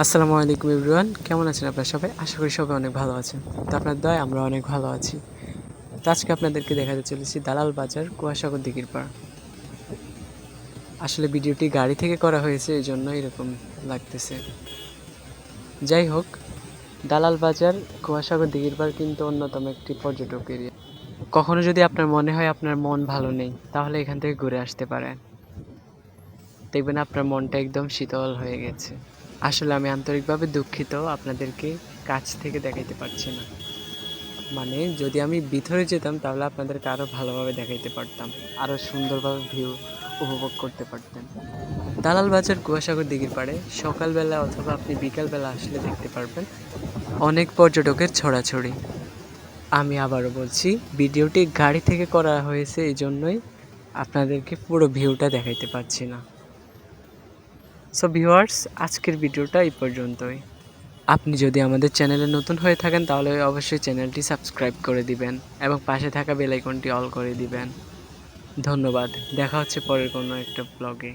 আসসালামু আলাইকুম এভরিওয়ান, কেমন আছেন আপনারা সবাই? আশা করি সবাই অনেক ভালো আছেন। তো আপনার দয়ায় আমরা অনেক ভালো আছি। তো আজকে আপনাদেরকে দেখাতে চলেছি দালাল বাজার কুয়াশাগর দিঘির পাড়। আসলে ভিডিওটি গাড়ি থেকে করা হয়েছে, এই জন্য এরকম লাগতেছে। যাই হোক, দালাল বাজার কুয়াশাগর দিঘির পাড় কিন্তু অন্যতম একটি পর্যটক এরিয়া। কখনো যদি আপনার মনে হয় আপনার মন ভালো নেই, তাহলে এখান থেকে ঘুরে আসতে পারেন। দেখবেন আপনার মনটা একদম শীতল হয়ে গেছে। আসলে আমি আন্তরিকভাবে দুঃখিত, আপনাদেরকে কাছ থেকে দেখাইতে পারছি না। মানে যদি আমি ভিতরে যেতাম তাহলে আপনাদেরকে আরো ভালোভাবে দেখাইতে পারতাম, আরো সুন্দরভাবে ভিউ উপভোগ করতে পারতেন। দালাল বাজার কুয়াশাগর দিঘির পাড়ে সকালবেলা অথবা আপনি বিকালবেলা আসলে দেখতে পারবেন অনেক পর্যটকের ছড়াছড়ি। আমি আবারও বলছি, ভিডিওটি গাড়ি থেকে করা হয়েছে, এই জন্যই আপনাদেরকে পুরো ভিউটা দেখাইতে পারছি না। সো ভিউয়ার্স, আজকের ভিডিওটা এই পর্যন্তই। আপনি যদি আমাদের চ্যানেলে নতুন হয়ে থাকেন তাহলে অবশ্যই চ্যানেলটি সাবস্ক্রাইব করে দিবেন এবং পাশে থাকা বেল আইকনটি অল করে দিবেন। ধন্যবাদ। দেখা হচ্ছে পরের কোনো একটা ব্লগে।